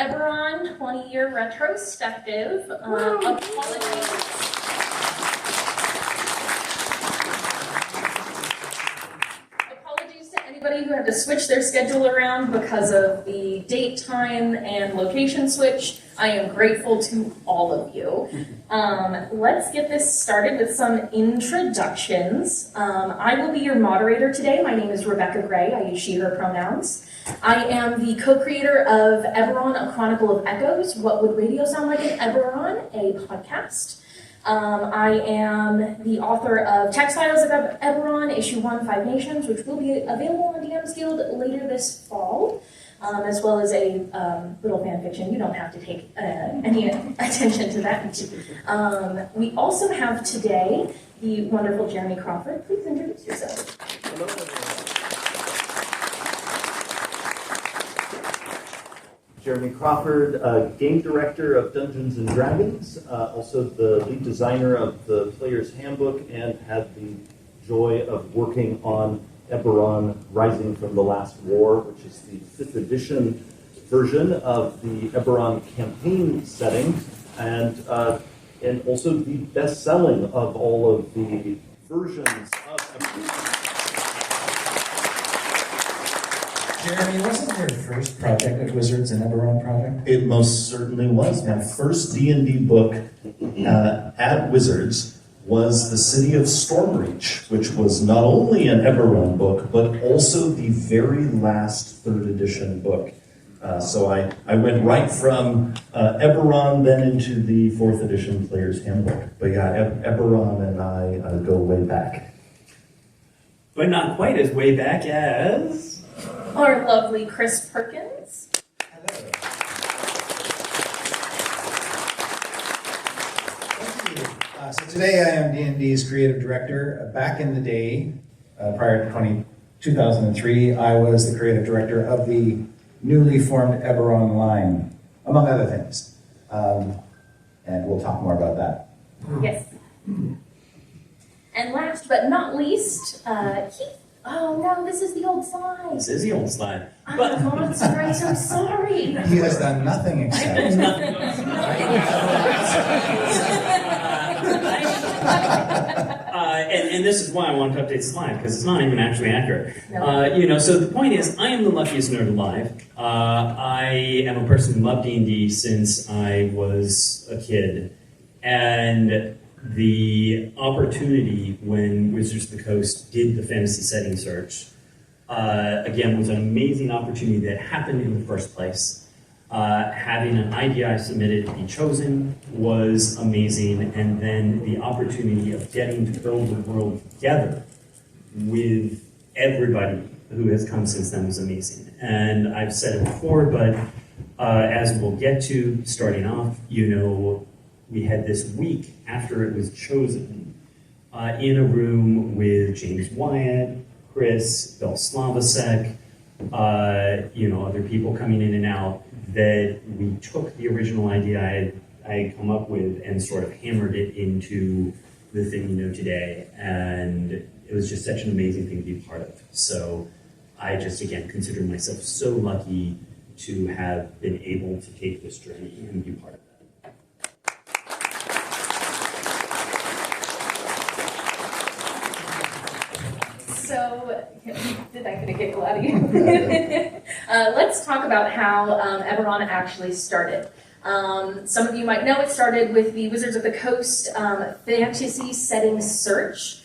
Eberron 20-year retrospective. Apologies to anybody who had to switch their schedule around because of the date, time, and location switch. I am grateful to all of you. Let's get this started with some introductions. I will be your moderator today. My name is Rebecca Gray. I use she, her pronouns. I am the co-creator of Eberron, A Chronicle of Echoes. What would radio sound like in Eberron? A podcast. I am the author of Textiles of Eberron, Issue 1, 5 Nations, which will be available on DMsGuild later this fall, as well as a little fan fiction. You don't have to take any attention to that. We also have today the wonderful Jeremy Crawford. Please introduce yourself. Hello, everyone. Jeremy Crawford, game director of Dungeons & Dragons, also the lead designer of the Player's Handbook, and had the joy of working on Eberron Rising from the Last War, which is the 5th edition version of the Eberron Campaign setting, and also the best-selling of all of the versions of Eberron. Jeremy, wasn't your first project at Wizards an Eberron project? It most certainly was. My first D&D book at Wizards was The City of Stormreach, which was not only an Eberron book, but also the very last 3rd edition book. So I went right from Eberron then into the 4th edition Player's Handbook. But yeah, Eberron and I go way back. But not quite as way back as... Our lovely Chris Perkins. Hello. Thank you. So today I am D&D's creative director. Back in the day, prior to 2003, I was the creative director of the newly formed Eberron line, among other things. And we'll talk more about that. Yes. And last but not least, Keith. Oh no, this is the old slide. This is the old slide. I'm a monster, I'm so sorry. He has done nothing except... And this is why I wanted to update the slide, because it's not even actually accurate. No. So the point is, I am the luckiest nerd alive. I am a person who loved D&D since I was a kid. And the opportunity when Wizards of the Coast did the fantasy setting search, again, was an amazing opportunity that happened in the first place. Having an idea I submitted to be chosen was amazing, and then the opportunity of getting to build the world together with everybody who has come since then was amazing. And I've said it before, but as we'll get to, starting off, we had this week after it was chosen in a room with James Wyatt, Chris, Bill Slavacek, other people coming in and out, that we took the original idea I had come up with and sort of hammered it into the thing you know today. And it was just such an amazing thing to be part of. So I just, again, consider myself so lucky to have been able to take this journey and be part of it. So, did I get a giggle out of you? Let's talk about how Eberron actually started. Some of you might know it started with the Wizards of the Coast fantasy setting search.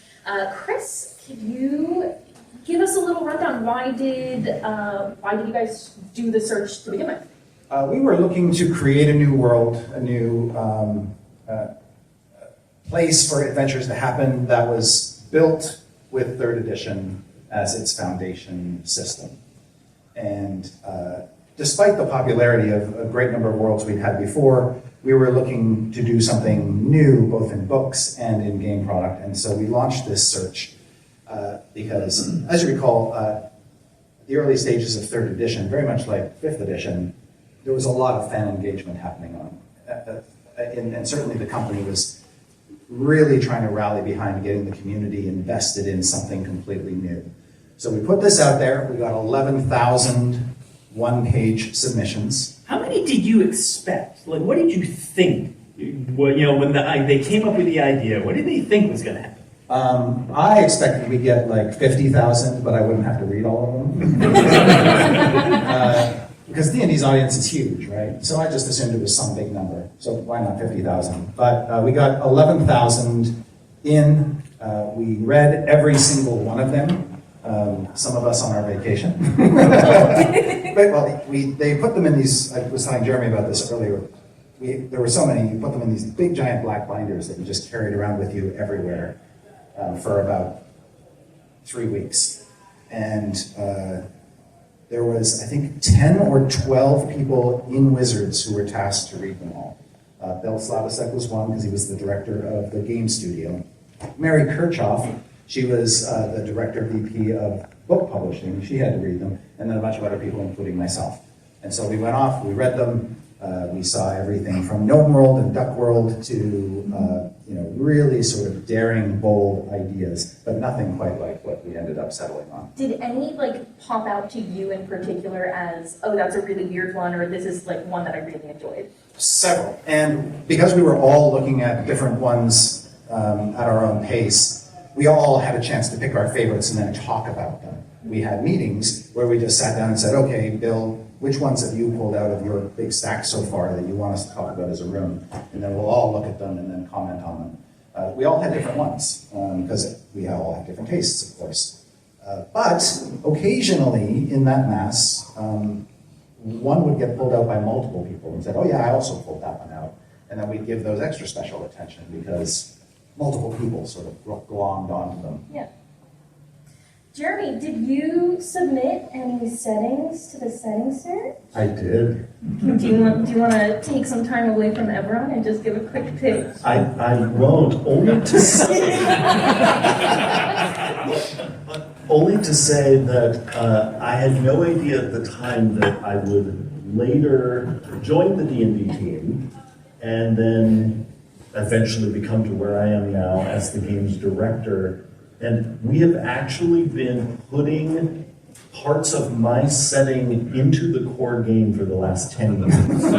Chris, could you give us a little rundown? Why did you guys do the search to begin with? We were looking to create a new world, a new place for adventures to happen that was built with 3rd edition as its foundation system. And despite the popularity of a great number of worlds we'd had before, we were looking to do something new, both in books and in game product. And so we launched this search because, as you recall, the early stages of 3rd edition, very much like 5th edition, there was a lot of fan engagement happening on. And certainly the company was really trying to rally behind getting the community invested in something completely new. So we put this out there. We got 11,000 one-page submissions. How what did you expect? Like, what did you think? When they came up with the idea, what did they think was going to happen? I expected we'd get like 50,000, but I wouldn't have to read all of them. Because D&D's audience is huge, right? So I just assumed it was some big number. So why not 50,000? But we got 11,000 in. We read every single one of them. Some of us on our vacation. They put them in these, I was telling Jeremy about this earlier. There were so many, you put them in these big giant black binders that you just carried around with you everywhere for about 3 weeks. And there was, I think, 10 or 12 people in Wizards who were tasked to read them all. Bill Slavisek was one because he was the director of the game studio. Mary Kirchhoff, she was the director VP of book publishing. She had to read them, and then a bunch of other people, including myself. And so we went off, we read them. We saw everything from Gnome World and Duck World to really sort of daring, bold ideas, but nothing quite like what we ended up settling on. Did any pop out to you in particular as, oh, that's a really weird one, or this is one that I really enjoyed? Several, and because we were all looking at different ones at our own pace, we all had a chance to pick our favorites and then talk about them. We had meetings where we just sat down and said, okay, Bill, which ones have you pulled out of your big stack so far that you want us to talk about as a room? And then we'll all look at them and then comment on them. We all had different ones, because we all have different tastes, of course. But occasionally in that mass, one would get pulled out by multiple people and said, oh yeah, I also pulled that one out. And then we'd give those extra special attention because multiple people sort of glommed onto them. Yeah. Jeremy, did you submit any settings to the settings search? I did. Do you want to take some time away from Eberron and just give a quick pitch? I won't, only to say that I had no idea at the time that I would later join the D&D team and then eventually become to where I am now as the games director. And we have actually been putting parts of my setting into the core game for the last 10 years. Those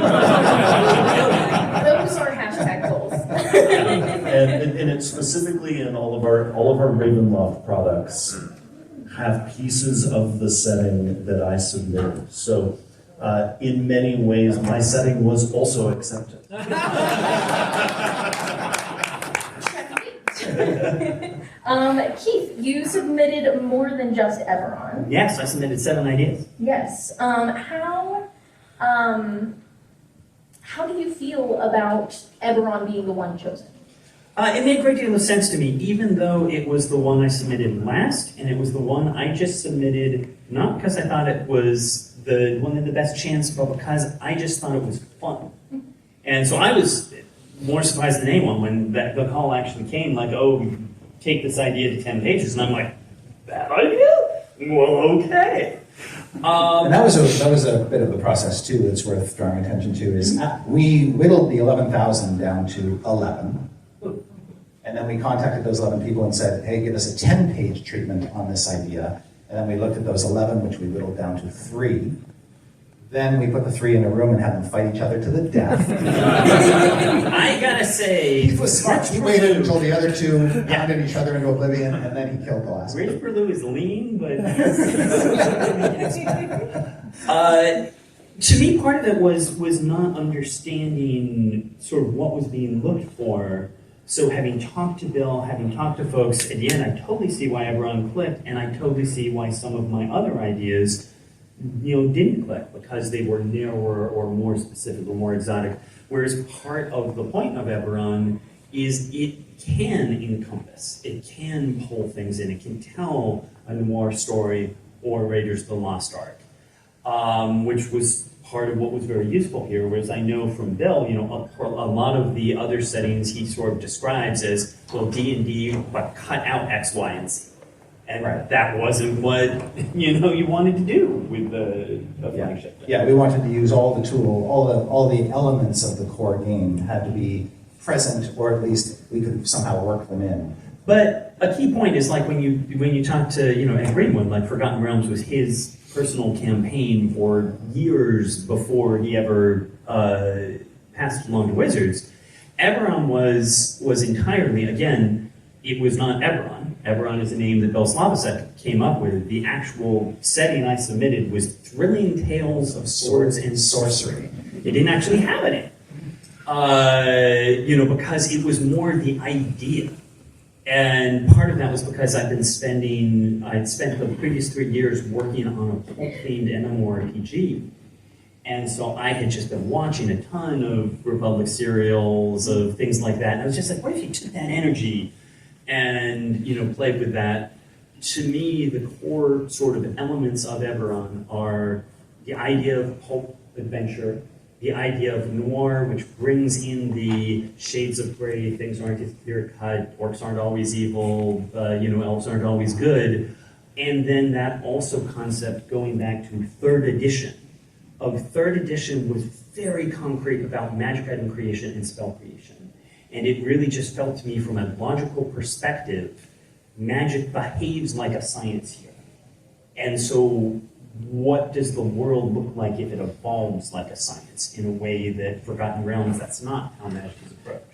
are hashtag goals. and it's specifically in all of our Ravenloft products have pieces of the setting that I submitted. So in many ways, my setting was also accepted. Keith, you submitted more than just Eberron. Yes, I submitted 7 ideas. Yes. How do you feel about Eberron being the one chosen? It made a great deal of sense to me, even though it was the one I submitted last, and it was the one I just submitted, not because I thought it was the one that had the best chance, but because I just thought it was fun. And so I was more surprised than anyone when the call actually came, like, oh, take this idea to 10 pages, and I'm like, that idea? Well, okay. And that was a bit of a process too that's worth drawing attention to, is we whittled the 11,000 down to 11. And then we contacted those 11 people and said, hey, give us a 10-page treatment on this idea. And then we looked at those 11, which we whittled down to 3. Then we put the 3 in a room and had them fight each other to the death. I gotta say, He was smart. He waited until the other 2 pounded each other into oblivion, and then he killed the last one. Rich Berlou is lean, but to me, part of it was not understanding sort of what was being looked for. So having talked to Bill, having talked to folks, at the end, I totally see why Eberron clicked, and I totally see why some of my other ideas, didn't click because they were narrower or more specific or more exotic. Whereas part of the point of Eberron is it can encompass, it can pull things in, it can tell a noir story or Raiders of the Lost Ark, which was part of what was very useful here. Whereas I know from Bill, a lot of the other settings he sort of describes as, well, D&D, but cut out X, Y, and Z. And that wasn't what you wanted to do with the flagship. Yeah, we wanted to use all the all the elements of the core game had to be present, or at least we could somehow work them in. But a key point is like when you talk to Ed Greenwood, like Forgotten Realms was his personal campaign for years before he ever passed along to Wizards. Eberron was entirely, again, it was not Eberron. Eberron is a name that Bill Slavacek came up with. The actual setting I submitted was Thrilling Tales of Swords and Sorcery. It didn't actually have a name. Because it was more the idea. And part of that was because I'd spent the previous 3 years working on a cult-themed MMORPG. And so I had just been watching a ton of Republic serials, of things like that. And I was just like, what if you took that energy and, played with that? To me, the core sort of elements of Eberron are the idea of pulp adventure, the idea of noir, which brings in the shades of gray, things aren't as clear-cut, orcs aren't always evil, elves aren't always good. And then that also concept going back to 3rd edition. Third edition was very concrete about magic item creation and spell creation. And it really just felt to me from a logical perspective, magic behaves like a science here. And so what does the world look like if it evolves like a science in a way that Forgotten Realms, that's not how magic is approached.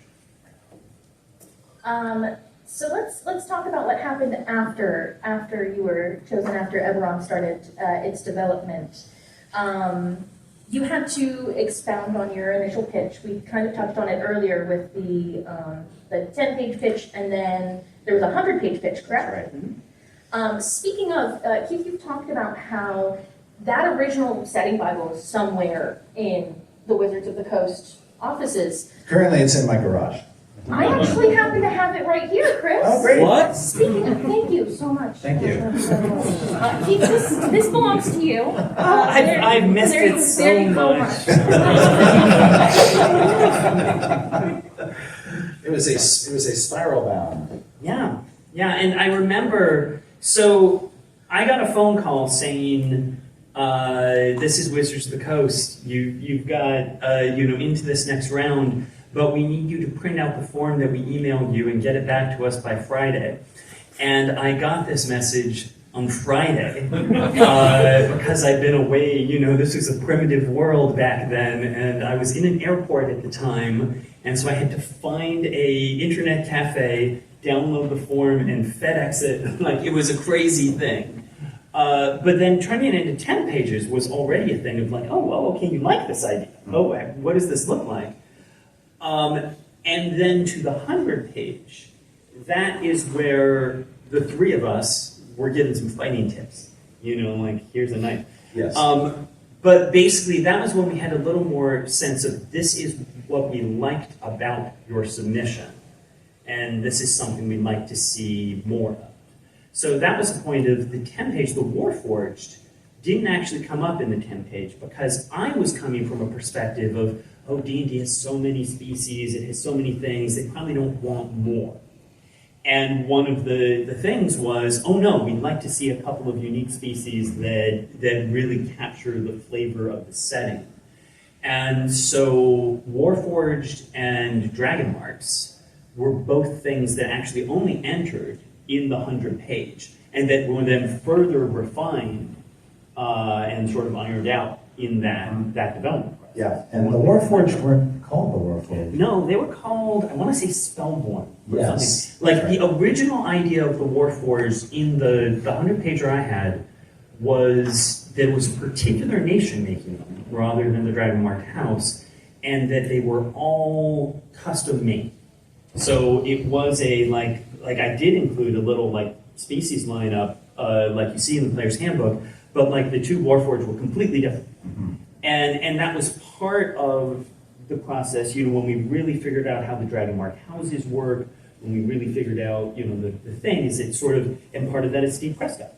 So let's talk about what happened after you were chosen, after Eberron started its development. You had to expound on your initial pitch. We kind of touched on it earlier with the 10-page pitch, and then there was a 100-page pitch, correct? Right. Speaking of, Keith, you've talked about how that original setting Bible is somewhere in the Wizards of the Coast offices. Currently, it's in my garage. I actually happen to have it right here, Chris. Oh, great. What? Speaking of, thank you so much. Thank you. Keith, this belongs to you. I've missed it so much. It was a spiral bound. Yeah, and I remember, so I got a phone call saying, this is Wizards of the Coast, you've got, into this next round, but we need you to print out the form that we emailed you and get it back to us by Friday. And I got this message on Friday, because I'd been away, this was a primitive world back then, and I was in an airport at the time, and so I had to find a internet cafe, download the form, and FedEx it. Like, it was a crazy thing. But then turning it into 10 pages was already a thing of like, oh, well, okay, you like this idea. Oh, what does this look like? And then to the 100-page, that is where the 3 of us were given some fighting tips. Like, here's a knife. Yes. But basically, that was when we had a little more sense of this is what we liked about your submission. And this is something we'd like to see more of. So that was the point of the 10-page. The Warforged didn't actually come up in the 10-page because I was coming from a perspective of, oh, D&D has so many species, it has so many things, they probably don't want more. And one of the things was, oh no, we'd like to see a couple of unique species that really capture the flavor of the setting. And so Warforged and Dragon Marks were both things that actually only entered in the 100-page, and that were then further refined and sort of ironed out in that development process. Yeah, and the Warforged weren't called the Warforged. No, they were called, I want to say Spellborn or Yes, something. Like, right. the original idea of the Warforged in the 100-pager I had was there was a particular nation making them rather than the Dragonmark house, and that they were all custom made. So it was like I did include a little like species lineup like you see in the player's handbook, but like the 2 Warforged were completely different. Mm-hmm. And that was part of the process, when we really figured out how the Dragonmark houses work, when we really figured out, the thing is it sort of, and part of that is Steve Prescott.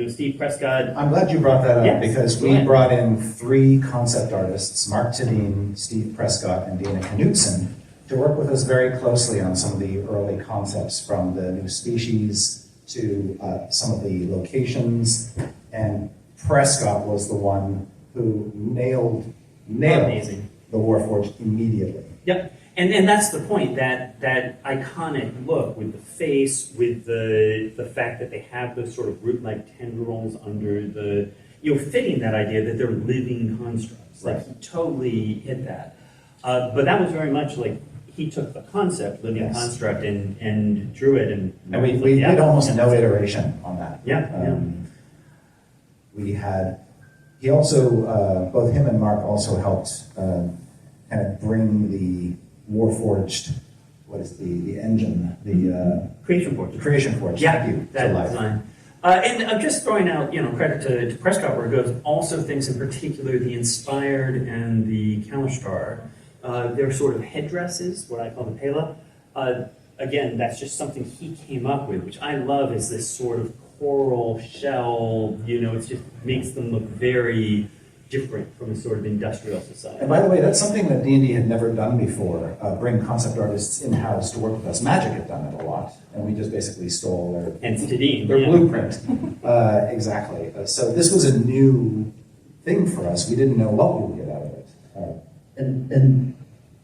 Steve Prescott. I'm glad you brought that up, Yes, because go we ahead. brought in 3 concept artists, Mark Tadine, Steve Prescott, and Dana Knudsen, to work with us very closely on some of the early concepts, from the new species to some of the locations. And Prescott was the one who nailed Amazing. the Warforged immediately. Yep. And that's the point, that iconic look with the face, with the fact that they have those sort of root-like tendrils under the, fitting that idea that they're living constructs. Like, he totally hit that. But that was very much like, he took the concept, living construct, and drew it. And we did almost no iteration on that. He also, both him and Mark also helped kind of bring the Warforged, what is the engine, the Creation Forge. The Creation Forge, thank you, that to life. design. And I'm just throwing out, credit to Prescott where it goes. Also, things in particular, the Inspired and the Kalishtar, their sort of headdresses, what I call the Pela. Again, that's just something he came up with, which I love. Is this sort of coral shell? It just makes them look very different from a sort of industrial society. And by the way, that's something that D&D had never done before, bring concept artists in-house to work with us. Magic had done it a lot, and we just basically stole their blueprint. Exactly. So this was a new thing for us. We didn't know what we would get out of it. And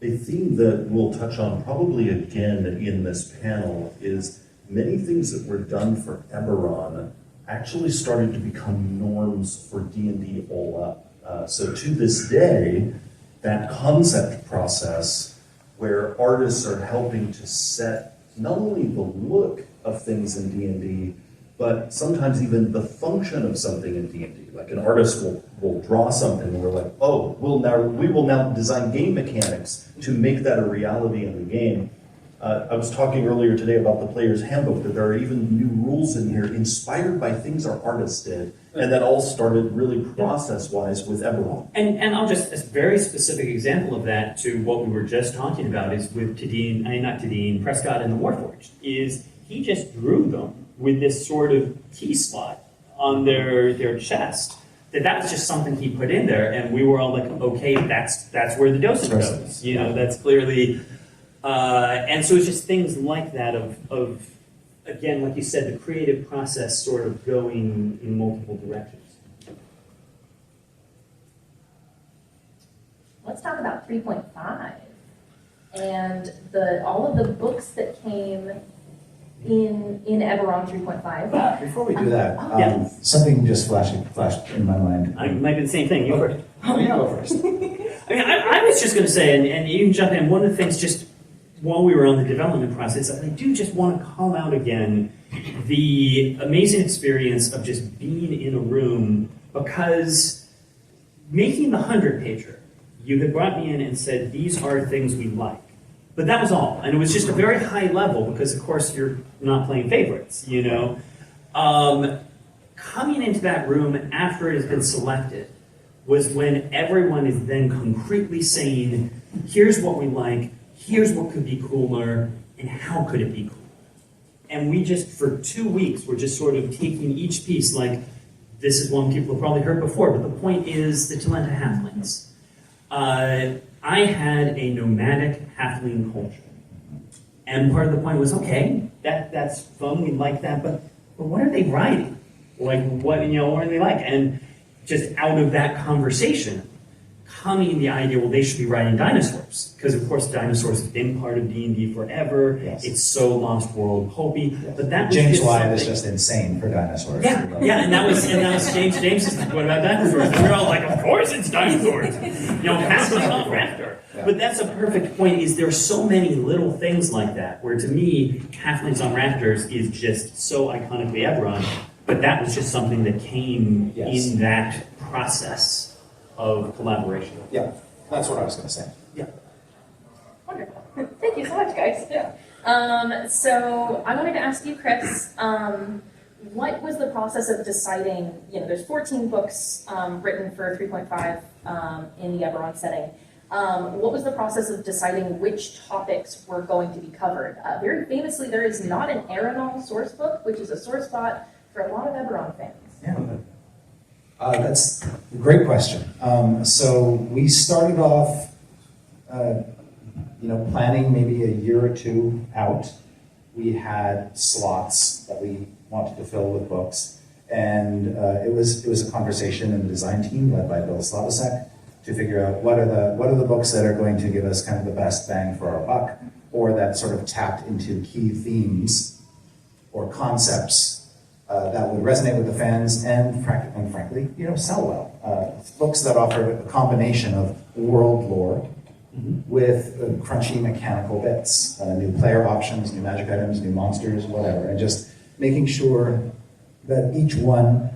a theme that we'll touch on probably again in this panel is many things that were done for Eberron actually started to become norms for D&D all up. So to this day, that concept process where artists are helping to set not only the look of things in D&D, but sometimes even the function of something in D&D. Like an artist will draw something and we're like, oh, we will now design game mechanics to make that a reality in the game. I was talking earlier today about the player's handbook, that there are even new rules in here inspired by things our artists did, and that all started really process-wise with Eberron. And I'll just, a very specific example of that to what we were just talking about is with Prescott and the Warforged, is he just drew them with this sort of T-slot on their chest. That was just something he put in there, and we were all like, okay, that's where the dosage goes. That's clearly... and so it's just things like that of, again, like you said, the creative process sort of going in multiple directions. Let's talk about 3.5 and all of the books that came in Eberron 3.5. Before we do that, something just flashed in my mind. I might be the same thing. You first. Oh, you go first. I was just going to say, and you can jump in, one of the things just while we were on the development process, I do just want to call out again the amazing experience of just being in a room, because making the 100-pager, you had brought me in and said, these are things we like. But that was all. And it was just a very high level because, of course, you're not playing favorites, Coming into that room after it has been selected was when everyone is then concretely saying, here's what we like, here's what could be cooler, and how could it be cooler? And we just, for 2 weeks, we're just sort of taking each piece like, this is one people have probably heard before, but the point is the Talenta halflings. I had a nomadic halfling culture. And part of the point was, okay, that's fun, we like that, but what are they riding? Like, what are they like? And just out of that conversation, coming the idea, well, they should be riding dinosaurs. Because, of course, dinosaurs have been part of D&D forever. Yes. It's so Lost World pulpy. Yes. But that was James Wyatt is just insane for dinosaurs. Yeah, and that was James. James is like, what about dinosaurs? And we're all like, of course it's dinosaurs. Halflings on Raptor. Yeah. But that's a perfect point, is there are so many little things like that, where to me, Halflings on Raptors is just so iconically Eberron. But that was just something that came in that process of collaboration. Yeah, that's what I was going to say. Yeah. Wonderful. Thank you so much, guys. Yeah. So I wanted to ask you, Chris, what was the process of deciding, there's 14 books written for 3.5 in the Eberron setting. What was the process of deciding which topics were going to be covered? Very famously, there is not an Erenol source book, which is a sore spot for a lot of Eberron fans. Yeah. That's a great question. So we started off, planning maybe a year or two out. We had slots that we wanted to fill with books, and it was a conversation in the design team led by Bill Slavosek to figure out what are the books that are going to give us kind of the best bang for our buck, or that sort of tapped into key themes or concepts that would resonate with the fans and frankly, sell well. Books that offer a combination of world lore with crunchy mechanical bits, new player options, new magic items, new monsters, whatever, and just making sure that each one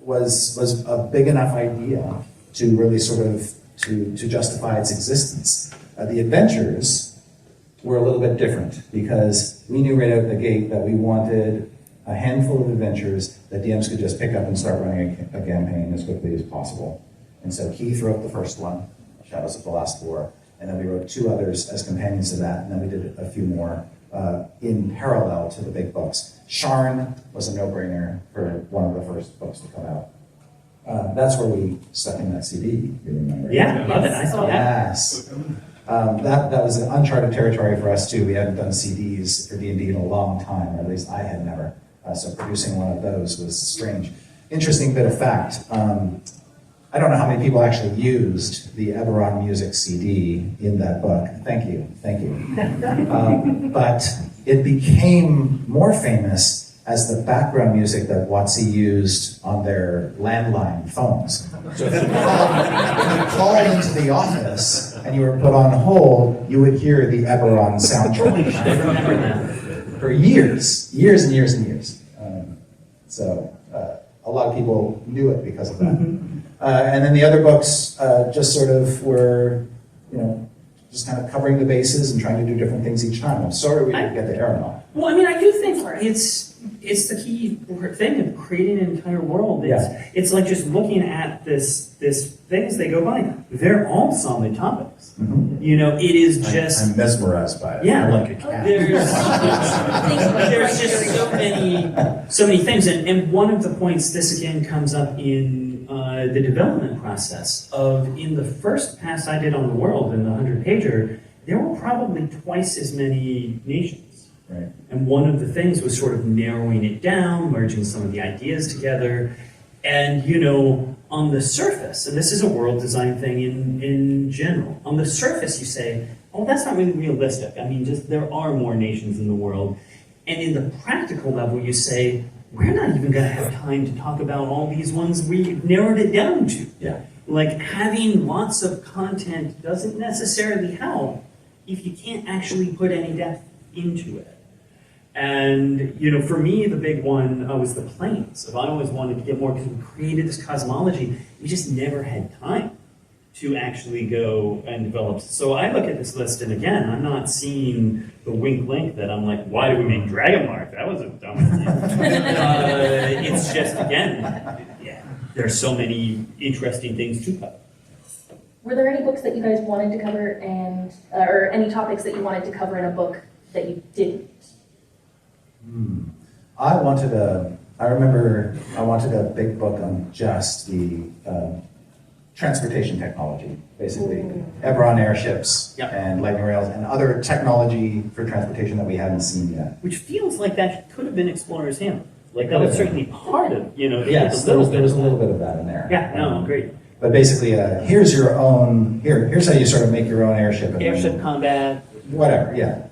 was a big enough idea to really sort of to justify its existence. The adventures were a little bit different because we knew right out the gate that we wanted a handful of adventures that DMs could just pick up and start running a campaign as quickly as possible. And so Keith wrote the first one, Shadows of the Last War, and then we wrote 2 others as companions to that, and then we did a few more in parallel to the big books. Sharn was a no-brainer for one of the first books to come out. That's where we stuck in that CD, you remember? Yeah, love it. I saw that. Yes. That was an uncharted territory for us too. We hadn't done CDs for D&D in a long time, or at least I had never. So producing one of those was strange. Interesting bit of fact. I don't know how many people actually used the Eberron Music CD in that book. Thank you. But it became more famous as the background music that WotC used on their landline phones. So if you called into the office and you were put on hold, you would hear the Eberron soundtrack. I remember that. For years and years. So a lot of people knew it because of that. And then the other books just sort of were, just kind of covering the bases and trying to do different things each time. I'm sorry we didn't get the Aeronaut. Well, I mean, I do think it's the key thing of creating an entire world. It's like just looking at this thing as they go by. They're all solid topics. Mm-hmm. It is just. I'm mesmerized by it. Yeah. I'm like a cat. There's just so many things, and one of the points. This again comes up in the development process of in the first pass I did on the world in the 100-pager, there were probably twice as many nations. Right. And one of the things was sort of narrowing it down, merging some of the ideas together. And, on the surface, and this is a world design thing in general, on the surface you say, oh, that's not really realistic. I mean, just there are more nations in the world. And in the practical level, you say, we're not even going to have time to talk about all these ones we've narrowed it down to. Yeah. Like, having lots of content doesn't necessarily help if you can't actually put any depth into it. And, for me, the big one was the planes. I always wanted to get more, because we created this cosmology. We just never had time to actually go and develop. So I look at this list, and again, I'm not seeing the wink link that I'm like, why do we make Dragonmark? That was a dumb idea. It's just, again, there's so many interesting things to cover. Were there any books that you guys wanted to cover or any topics that you wanted to cover in a book that you didn't? I wanted a big book on just the transportation technology, basically. Eberron airships and lightning rails and other technology for transportation that we hadn't seen yet. Which feels like that could have been Explorer's Handbook. Like that was certainly part of, Yes, there was a little bit of that in there. Yeah, no, great. But basically, here's your own, here's how you sort of make your own airship. Airship combat. Whatever, yeah.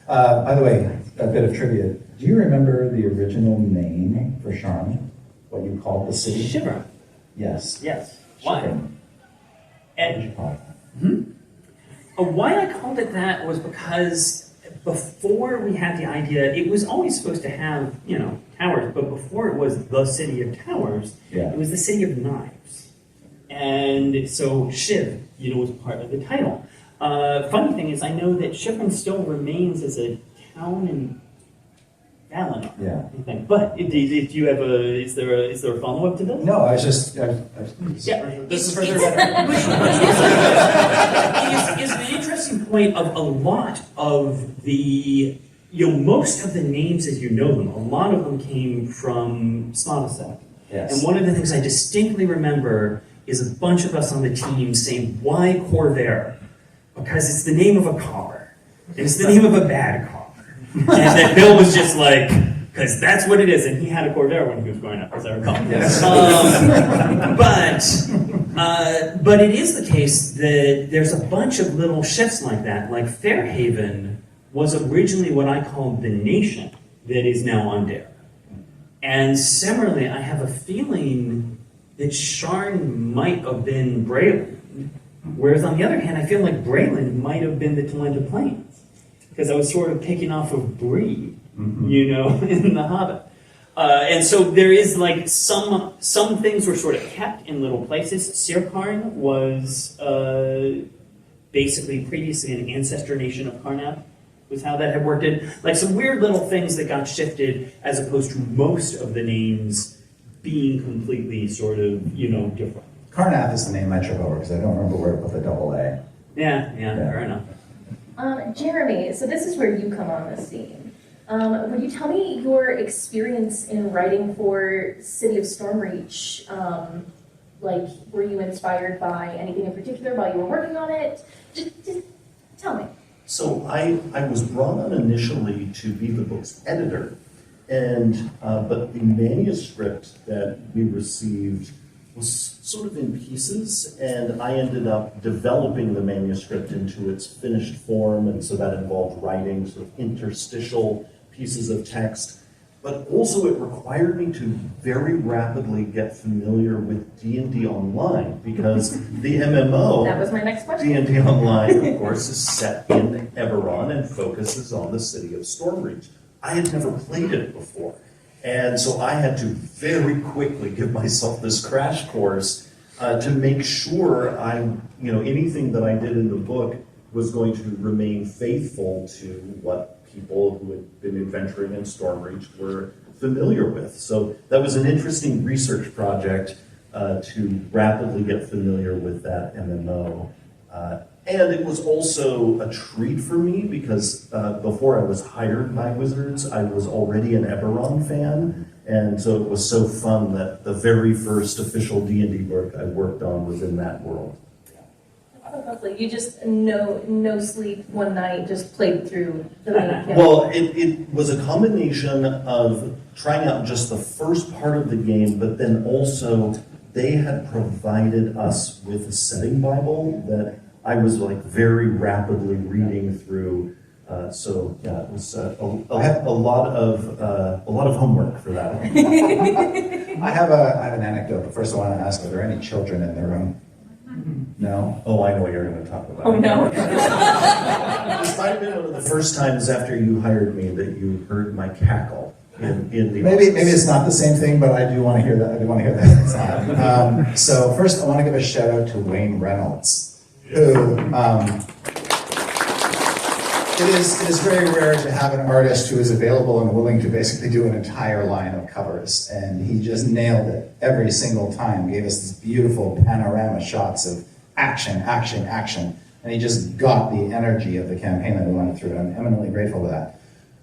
By the way, a bit of trivia. Do you remember the original name for Sharn? What you called the city? Shiver. Yes. Yes. Why? Shiver. And What did you call it? why I called it that was because before we had the idea, it was always supposed to have, towers, but before it was the city of towers, it was the city of knives. And so Shiv, was part of the title. Funny thing is, I know that Shifrin still remains as a town in Valinor. Yeah. I think. But do you have is there a follow up to this? No, I was just. This is further. It's an interesting point of a lot of the, most of the names as you know them, a lot of them came from Smatasek. Yes. And one of the things I distinctly remember is a bunch of us on the team saying, why Corvair? Because it's the name of a car. And it's the name of a bad car. And that Bill was just like, because that's what it is. And he had a Corvair when he was growing up, as I recall. Yes. But But it is the case that there's a bunch of little shifts like that. Like Fairhaven was originally what I called the nation that is now Undair. And similarly, I have a feeling that Sharn might have been Breland. Whereas on the other hand, I feel like Breland might have been the Talenta Plains. Because I was sort of picking off of Bree, you know, in The Hobbit. And so there is like some things were sort of kept in little places. Sirkarn was basically previously an ancestor nation of Karnath, was how that had worked in. Like some weird little things that got shifted as opposed to most of the names being completely sort of, you know, different. Karnath is the name I trip over because I don't remember where to put the double A. Yeah, fair enough. Jeremy, so this is where you come on the scene. Would you tell me your experience in writing for City of Stormreach? Like, were you inspired by anything in particular while you were working on it? Just tell me. So I was brought on initially to be the book's editor, and but the manuscript that we received was sort of in pieces, and I ended up developing the manuscript into its finished form, and so that involved writing sort of interstitial pieces of text. But also it required me to very rapidly get familiar with D&D Online, because the MMO, That was my next question. D&D Online, of course, is set in Eberron and focuses on the city of Stormreach. I had never played it before, and so I had to very quickly give myself this crash course to make sure anything that I did in the book was going to remain faithful to what people who had been adventuring in Stormreach were familiar with. So that was an interesting research project to rapidly get familiar with that MMO. And it was also a treat for me because before I was hired by Wizards, I was already an Eberron fan. And so it was so fun that the very first official D&D book I worked on was in that world. Oh, lovely. You just no sleep one night, just played through the main campaign. Well, it was a combination of trying out just the first part of the game, but then also they had provided us with a setting Bible that I was like very rapidly reading through. So yeah, it was a lot of homework for that. I have an anecdote, but first I want to ask, are there any children in the room? No? Oh, I know what you're going to talk about. Oh no. This might have been one of the first times after you hired me that you heard my cackle in the Maybe office. it's not the same thing, but I do want to hear that. I do want to hear that it's not. So first, I want to give a shout out to Wayne Reynolds, who it is very rare to have an artist who is available and willing to basically do an entire line of covers, and he just nailed it every single time. Gave us these beautiful panorama shots of action, action, action, and he just got the energy of the campaign that we went through. I'm eminently grateful for that.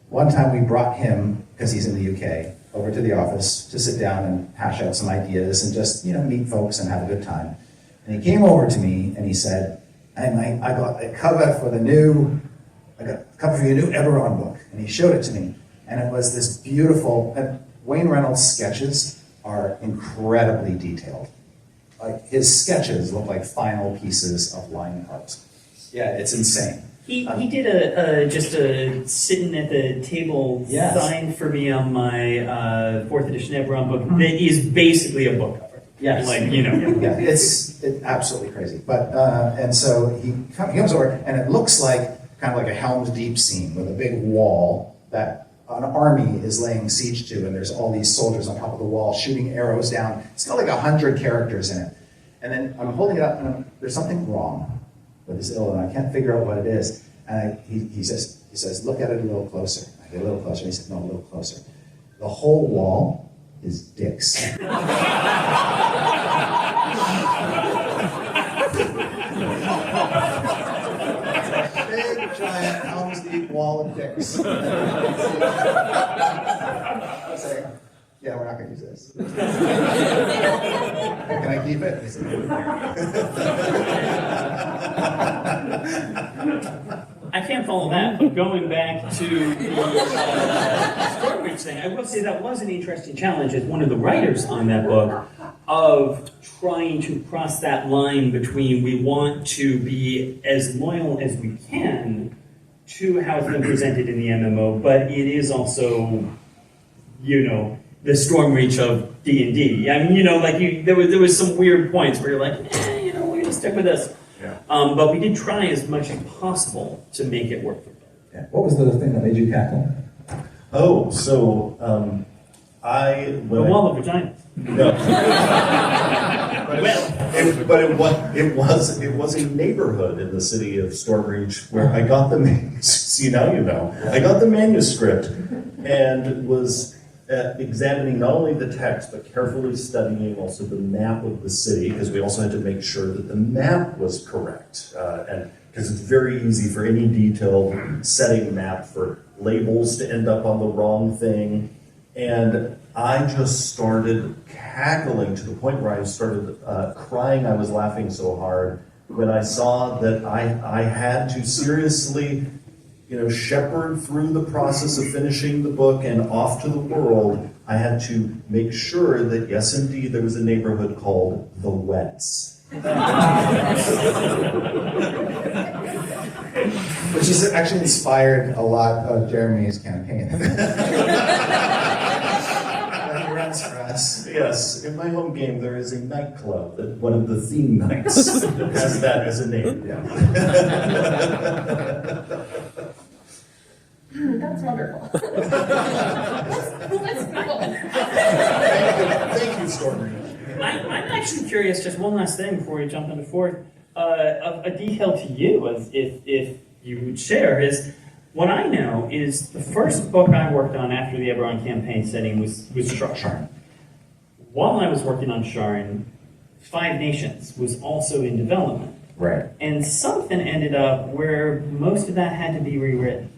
One time we brought him, because he's in the UK, over to the office to sit down and hash out some ideas and just, meet folks and have a good time. And he came over to me and he said, "Hey, mate, I got a cover for your new Eberron book." And he showed it to me. And it was this beautiful, Wayne Reynolds' sketches are incredibly detailed. Like, his sketches look like final pieces of line art. Yeah, it's insane. He did a sitting at the table sign for me on my 4th edition Eberron book that is basically a book cover. Yes. Yeah, it's absolutely crazy. But, and so he comes over, and it looks like kind of like a Helm's Deep scene with a big wall that an army is laying siege to, and there's all these soldiers on top of the wall shooting arrows down. It's got like 100 characters in it. And then I'm holding it up, and there's something wrong with this ill, and I can't figure out what it is. And he says, "Look at it a little closer." I get a little closer, and he said, "No, a little closer." The whole wall is dicks. Big giant Helm's Deep wall of dicks. I was like, "Yeah, we're not going to use this." "Can I keep it?" He said, I can't follow that, but going back to the Stormreach thing, I will say that was an interesting challenge. As one of the writers on that book, of trying to cross that line between we want to be as loyal as we can to how it's been presented in the MMO, but it is also, the Stormreach of D&D. I mean, there was some weird points where you're like, we're going to stick with this. Yeah. But we did try as much as possible to make it work for both. Yeah. What was the thing that made you cackle? Oh, so The wall of vagina. No. It was a neighborhood in the city of Stormreach where I got the see now you know. I got the manuscript and was examining not only the text but carefully studying also the map of the city, because we also had to make sure that the map was correct, and because it's very easy for any detailed setting map for labels to end up on the wrong thing. And I just started cackling to the point where I started crying. I was laughing so hard when I saw that I had to seriously, shepherd through the process of finishing the book and off to the world. I had to make sure that, yes, indeed, there was a neighborhood called the Wets. Which has actually inspired a lot of Jeremy's campaign. That he runs for us. Yes, in my home game there is a nightclub that one of the theme nights has that as a name. Yeah. That's wonderful. Let's go. Thank you, Stormreach. I'm actually curious, just one last thing before we jump into fourth, a detail to you, if you would share, is what I know is the first book I worked on after the Eberron Campaign setting was Sharn. While I was working on Sharn, Five Nations was also in development. Right. And something ended up where most of that had to be rewritten.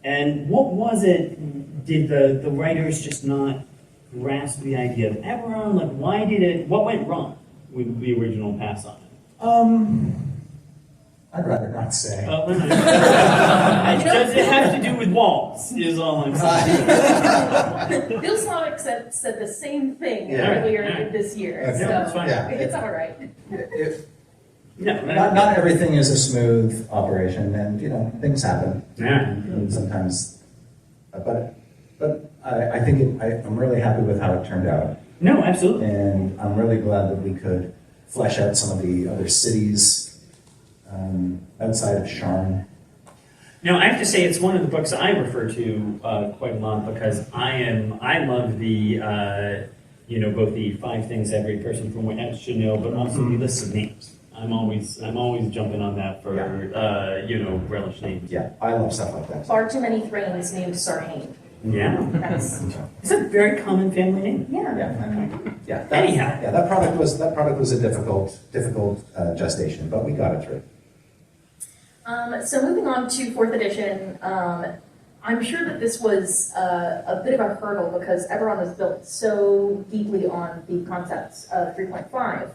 And what was it? Did the writers just not grasp the idea of Eberron? What went wrong with the original pass on it? I'd rather not say. Does it have to do with walls, is all I'm saying. Bill Slavic said the same thing Yeah. earlier this year, Okay. so That's fine. Yeah. it's all right. Not everything is a smooth operation, and things happen. Yeah. And sometimes, but I think I'm really happy with how it turned out, No, absolutely. and I'm really glad that we could flesh out some of the other cities outside of Sharn. Now, I have to say it's one of the books I refer to quite a lot because I love the both the 5 things every person from Witness should know, but also the lists of names. I'm always jumping on that for relish names. Yeah, I love stuff like that. Far too many Thrains named Sarhane. Yeah, That's, it's a very common family name. yeah. Yeah. Anyhow. Yeah, that product was a difficult gestation, but we got it through. So moving on to 4th edition, I'm sure that this was a bit of a hurdle because Eberron was built so deeply on the concepts of 3.5.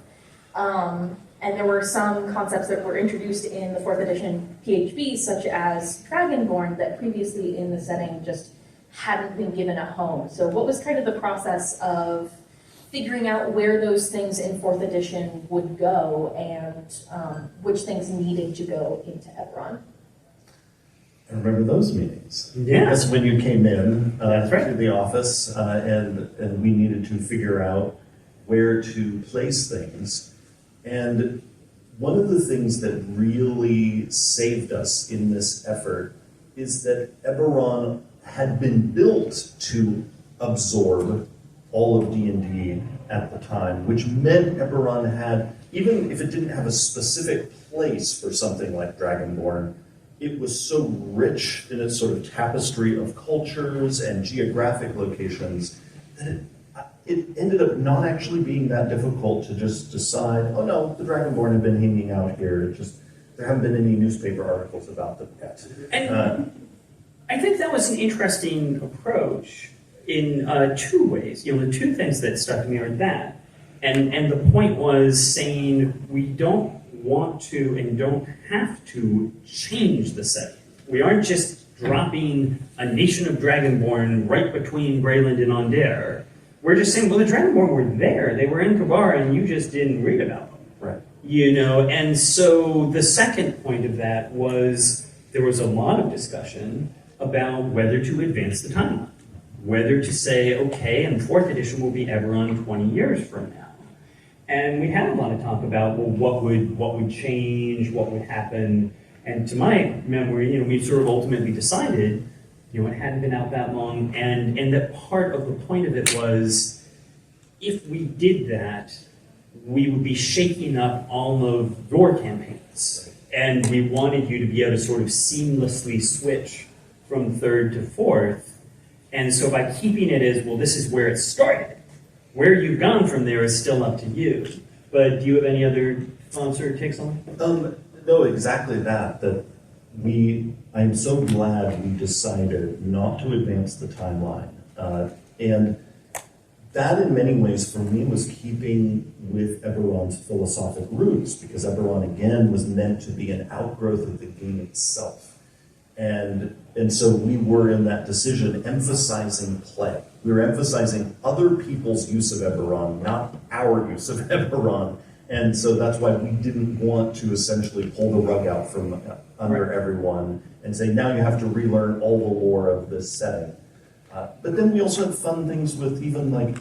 And there were some concepts that were introduced in the 4th edition PHB, such as Dragonborn, that previously in the setting just hadn't been given a home. So what was kind of the process of figuring out where those things in 4th edition would go and which things needed to go into Eberron? I remember those meetings. Yeah. That's when you came in That's right. to the office, and we needed to figure out where to place things. And one of the things that really saved us in this effort is that Eberron had been built to absorb all of D&D at the time, which meant Eberron had, even if it didn't have a specific place for something like Dragonborn, it was so rich in its sort of tapestry of cultures and geographic locations that it ended up not actually being that difficult to just decide, oh no, the Dragonborn have been hanging out here, there haven't been any newspaper articles about them yet. And I think that was an interesting approach in 2 ways. The 2 things that struck me are that, and the point was saying we don't want to and don't have to change the setting. We aren't just dropping a nation of Dragonborn right between Greyland and Ondair. we're just saying, well, the Dragonborn were there. They were in Kabar, and you just didn't read about them. Right. You know, and so the second point of that was there was a lot of discussion about whether to advance the timeline, whether to say, okay, and 4th edition will be Eberron 20 years from now. And we had a lot of talk about, well, what would change, what would happen. And to my memory, you know, we sort of ultimately decided, you know, it hadn't been out that long, and that part of the point of it was, if we did that, we would be shaking up all of your campaigns. And we wanted you to be able to sort of seamlessly switch from 3rd to 4th. And so by keeping it as, well, this is where it started. Where you've gone from there is still up to you. But do you have any other thoughts or takes on it? No, exactly that. I'm so glad we decided not to advance the timeline. And that in many ways for me was keeping with Eberron's philosophic roots, because Eberron again was meant to be an outgrowth of the game itself. And so we were in that decision emphasizing play. We were emphasizing other people's use of Eberron, not our use of Eberron. And so that's why we didn't want to essentially pull the rug out from under everyone and say, now you have to relearn all the lore of this setting. But then we also had fun things with even like,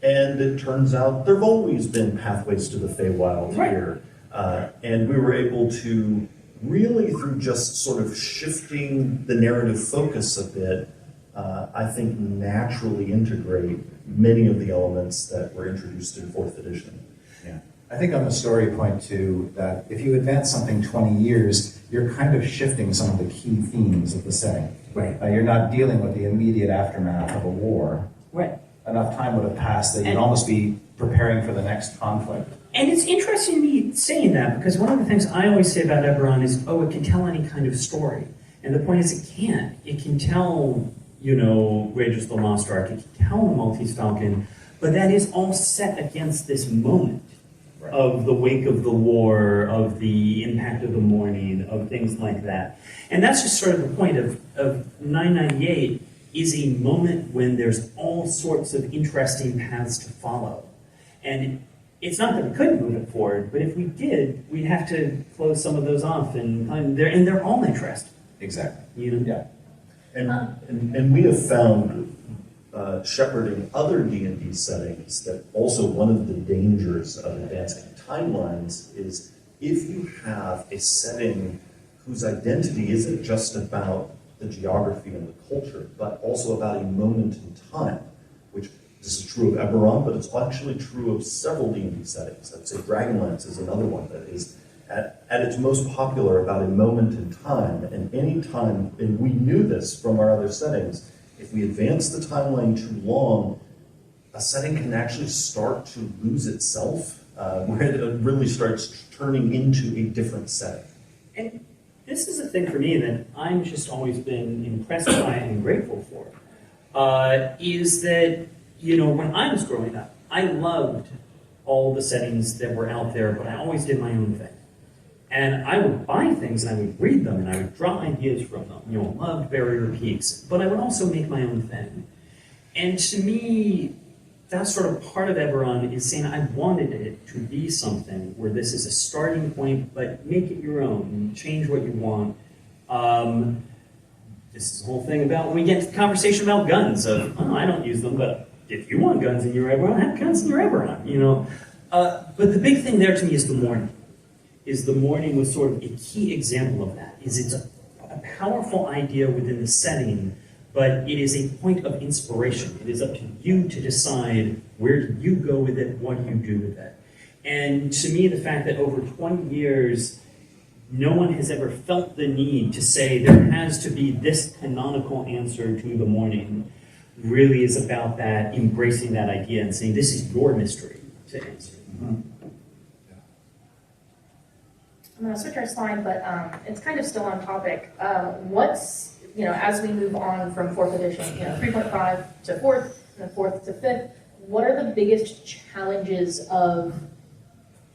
and it turns out there've always been pathways to the Feywild here. And we were able to really, through just sort of shifting the narrative focus a bit, I think naturally integrate many of the elements that were introduced in 4th edition. Yeah. I think on the story point too, that if you advance something 20 years, you're kind of shifting some of the key themes of the setting. Right. You're not dealing with the immediate aftermath of a war. Right. Enough time would have passed that you'd almost be preparing for the next conflict. And it's interesting to me saying that, because one of the things I always say about Eberron is, oh, it can tell any kind of story. And the point is it can't. It can tell, you know, Rages the Lost Ark, it can tell the Maltese Falcon, but that is all set against this moment of the wake of the war, of the impact of the morning, of things like that. And that's just sort of the point of 998 is a moment when there's all sorts of interesting paths to follow. And it's not that we couldn't move it forward, but if we did, we'd have to close some of those off, and they're all interesting. Exactly. You know? Yeah. And we have found shepherding other D&D settings that also one of the dangers of advancing timelines is if you have a setting whose identity isn't just about the geography and the culture, but also about a moment in time, which this is true of Eberron, but it's actually true of several D&D settings. I'd say Dragonlance is another one that is at its most popular about a moment in time, and any time, and we knew this from our other settings, if we advance the timeline too long, a setting can actually start to lose itself, where it really starts turning into a different setting. And this is a thing for me that I've just always been impressed by and grateful for, is that, you know, when I was growing up, I loved all the settings that were out there, but I always did my own thing. And I would buy things and I would read them and I would draw ideas from them. You know, loved Barrier Peaks, but I would also make my own thing. And to me, that's sort of part of Eberron is saying I wanted it to be something where this is a starting point, but make it your own, change what you want. This is the whole thing about when we get to the conversation about guns of, oh, I don't use them, but if you want guns in your Eberron, have guns in your Eberron, you know. But the big thing there to me is the morning. The morning was sort of a key example of that. It's a powerful idea within the setting, but it is a point of inspiration. It is up to you to decide where do you go with it, what do you do with it. And to me, the fact that over 20 years, no one has ever felt the need to say there has to be this canonical answer to the morning really is about that, embracing that idea and saying this is your mystery to answer. Mm-hmm. I'm going to switch our slide, but it's kind of still on topic. What's, you know, as we move on from 4th edition, you know, 3.5 to 4th, and then 4th to 5th, what are the biggest challenges of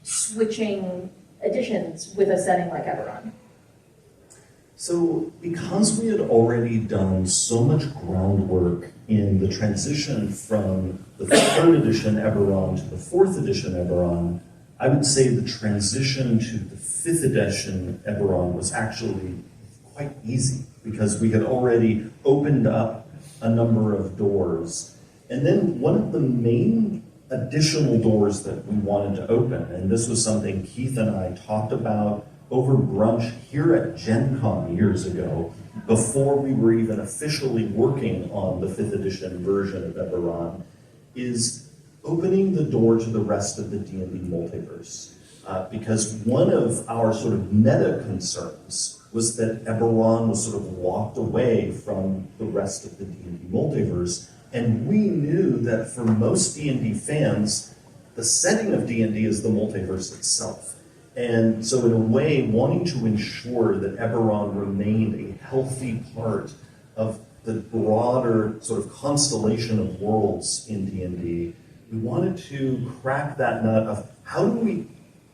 switching editions with a setting like Eberron? So, because we had already done so much groundwork in the transition from the 3rd edition Eberron to the 4th edition Eberron, I would say the transition to the 5th edition Eberron was actually quite easy, because we had already opened up a number of doors. And then one of the main additional doors that we wanted to open, and this was something Keith and I talked about over brunch here at Gencon years ago, before we were even officially working on the 5th edition version of Eberron, is opening the door to the rest of the D&D multiverse. Because one of our sort of meta concerns was that Eberron was sort of locked away from the rest of the D&D multiverse, and we knew that for most D&D fans, the setting of D&D is the multiverse itself. And so in a way, wanting to ensure that Eberron remained a healthy part of the broader sort of constellation of worlds in D&D, we wanted to crack that nut of how do we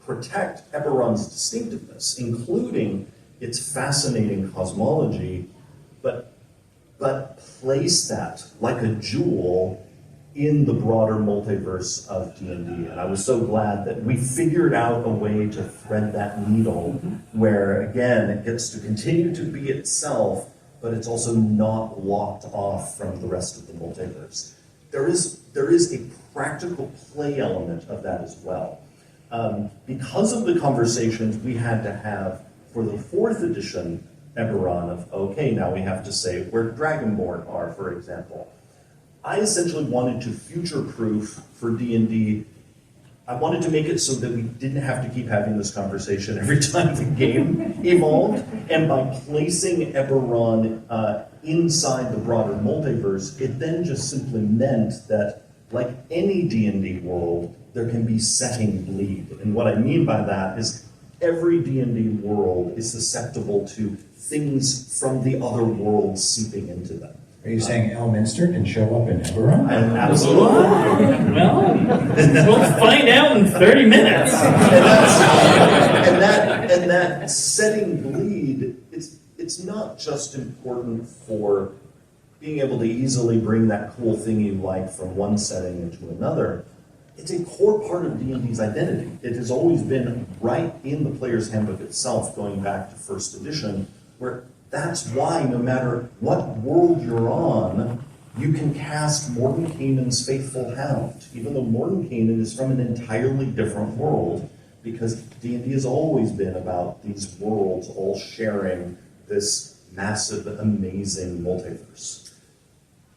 protect Eberron's distinctiveness, including its fascinating cosmology, but place that like a jewel in the broader multiverse of D&D. And I was so glad that we figured out a way to thread that needle where, again, it gets to continue to be itself, but it's also not locked off from the rest of the multiverse. There is a practical play element of that as well. Because of the conversations we had to have for the 4th edition Eberron of, okay, now we have to say where Dragonborn are, for example. I essentially wanted to future-proof for D&D. I wanted to make it so that we didn't have to keep having this conversation every time the game evolved. And by placing Eberron inside the broader multiverse, it then just simply meant that, like any D&D world, there can be setting bleed. And what I mean by that is every D&D world is susceptible to things from the other worlds seeping into them. Are you saying Elminster can show up in Eberron? Absolutely. Well, we'll find out in 30 minutes. And that setting bleed, it's not just important for being able to easily bring that cool thing you like from one setting into another. It's a core part of D&D's identity. It has always been right in the player's handbook itself, going back to 1st edition, where that's why no matter what world you're on, you can cast Mordenkainen's Faithful Hound, even though Mordenkainen is from an entirely different world, because D&D has always been about these worlds all sharing this massive, amazing multiverse.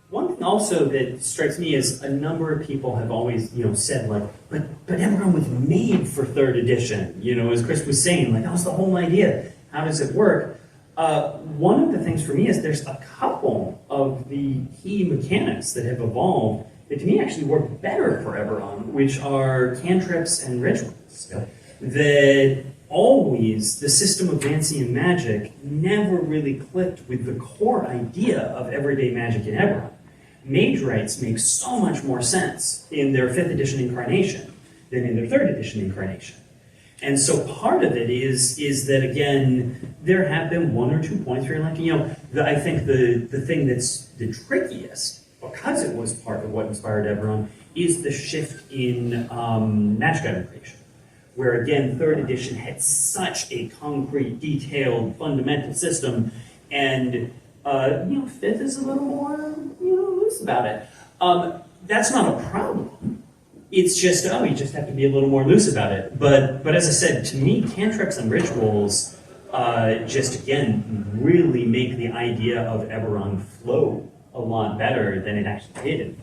One thing also that strikes me is a number of people have always, said like, but Eberron was made for 3rd edition. As Chris was saying, like that was the whole idea. How does it work? One of the things for me is there's a couple of the key mechanics that have evolved that to me actually work better for Eberron, which are cantrips and rituals. Yep. That always, the system of Vancian magic never really clicked with the core idea of everyday magic in Eberron. Mage rites make so much more sense in their 5th edition incarnation than in their 3rd edition incarnation. And so part of it is that, again, there have been 1 or 2 points where you're like, I think the thing that's the trickiest, because it was part of what inspired Eberron, is the shift in magic item creation. Where, again, 3rd edition had such a concrete, detailed, fundamental system, and 5th is a little more loose about it. That's not a problem. It's just, you just have to be a little more loose about it. But as I said, to me, cantrips and rituals just, again, really make the idea of Eberron flow a lot better than it actually did.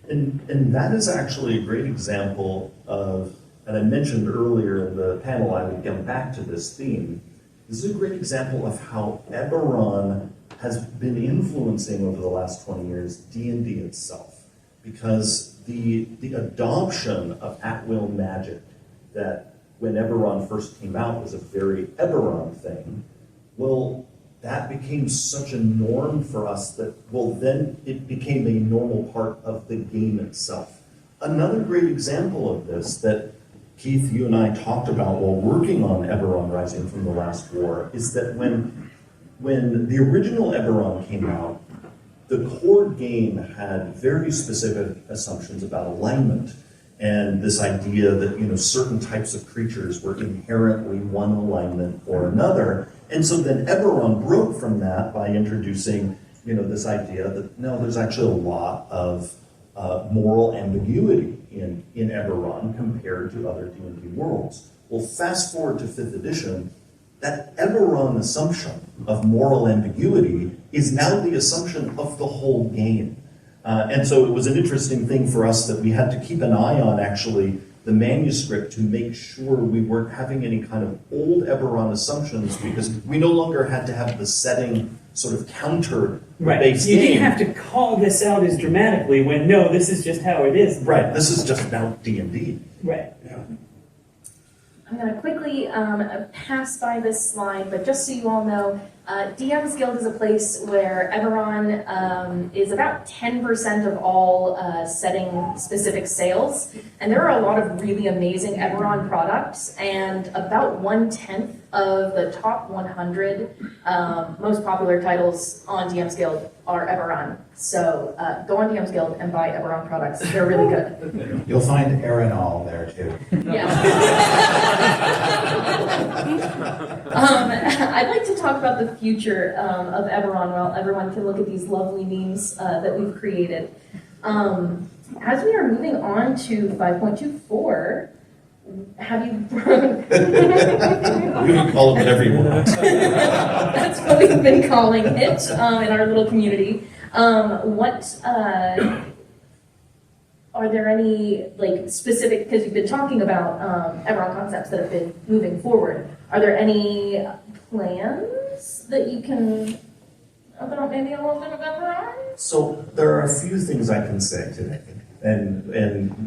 And that is actually a great example of, and I mentioned earlier in the panel I would come back to this theme, this is a great example of how Eberron has been influencing over the last 20 years D&D itself. Because the adoption of at-will magic that when Eberron first came out was a very Eberron thing, well, that became such a norm for us that, well, then it became a normal part of the game itself. Another great example of this that Keith, you and I talked about while working on Eberron Rising from the Last War is that when when the original Eberron came out, the core game had very specific assumptions about alignment and this idea that, you know, certain types of creatures were inherently one alignment or another. And so then Eberron broke from that by introducing, you know, this idea that no, there's actually a lot of moral ambiguity in Eberron compared to other D&D worlds. Well, fast forward to 5th edition, that Eberron assumption of moral ambiguity is now the assumption of the whole game. And so it was an interesting thing for us that we had to keep an eye on, actually, the manuscript to make sure we weren't having any kind of old Eberron assumptions, because we no longer had to have the setting sort of counter Right. base You game. didn't have to call this out as dramatically when, no, this is just how it is. Right, this is just now D&D. Right. I'm going to quickly pass by this slide, but just so you all know, DMsGuild is a place where Eberron is about 10% of all setting-specific sales, and there are a lot of really amazing Eberron products, and about 1/10 of the top 100 most popular titles on DMsGuild are Eberron. So go on DMsGuild and buy Eberron products. They're really good. You'll find Aeronol there too. Yeah. I'd like to talk about the future of Eberron while everyone can look at these lovely memes that we've created. As we are moving on to 5.24, have you... You can call it whatever you want. That's what we've been calling it in our little community. Are there any like specific, because you've been talking about Eberron concepts that have been moving forward, are there any plans that you can open up maybe a little bit of Eberron? So there are a few things I can say today, and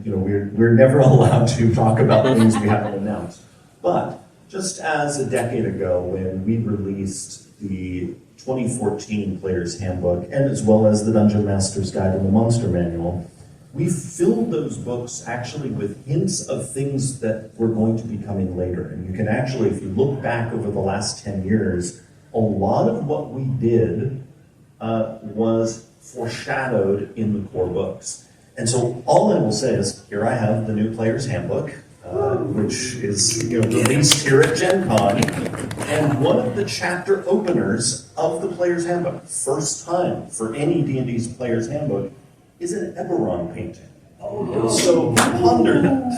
you know we're never allowed to talk about things we haven't announced. But just as a decade ago, when we released the 2014 Player's Handbook, and as well as the Dungeon Master's Guide and the Monster Manual, we filled those books actually with hints of things that were going to be coming later. And you can actually, if you look back over the last 10 years, a lot of what we did was foreshadowed in the core books. And so all I will say is, here I have the new Player's Handbook, which is released here at Gencon. And one of the chapter openers of the Player's Handbook, first time for any D&D's Player's Handbook, is an Eberron painting. Oh. So ponder that.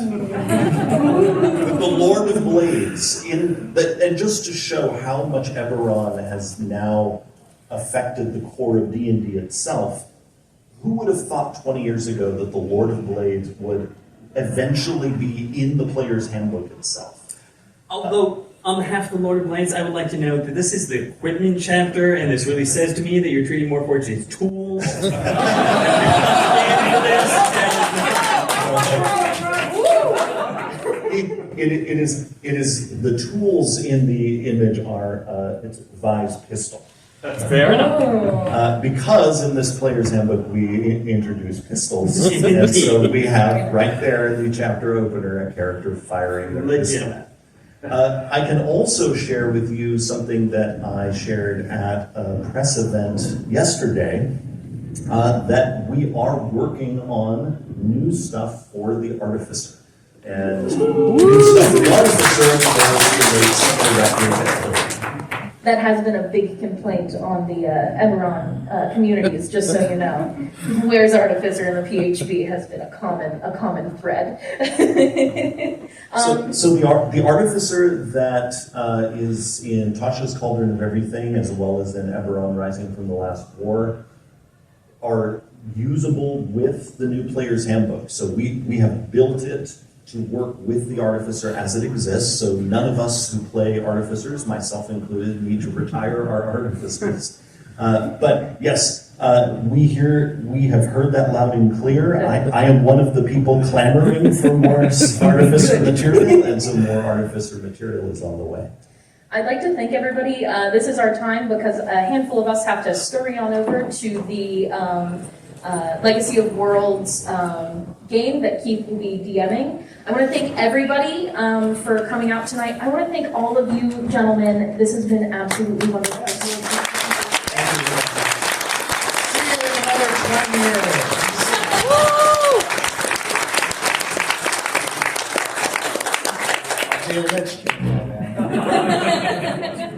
The Lord of Blades, and just to show how much Eberron has now affected the core of D&D itself, who would have thought 20 years ago that the Lord of Blades would eventually be in the Player's Handbook itself? Although, on behalf of the Lord of Blades, I would like to note that this is the equipment chapter, and this really says to me that you're treating Warforged as tools. It is the tools in the image are it's Vi's pistol. Fair enough. Because in this Player's Handbook we introduce pistols, and so we have right there in the chapter opener a character firing their pistol. I can also share with you something that I shared at a press event yesterday, that we are working on new stuff for the Artificer. And new stuff for the Artificer That has been a big complaint on the Eberron communities, just so you know. Where's Artificer in the PHB has been a common thread. So the Artificer that is in Tasha's Cauldron of Everything, as well as in Eberron Rising from the Last War, are usable with the new Player's Handbook. So we have built it to work with the Artificer as it exists, so none of us who play Artificers, myself included, need to retire our Artificers. But yes, we have heard that loud and clear. I am one of the people clamoring for more Artificer material, and so more Artificer material is on the way. I'd like to thank everybody. This is our time because a handful of us have to scurry on over to the Legacy of Worlds game that Keith will be DMing. I want to thank everybody for coming out tonight. I want to thank all of you gentlemen. This has been absolutely wonderful. David Rich came from, man.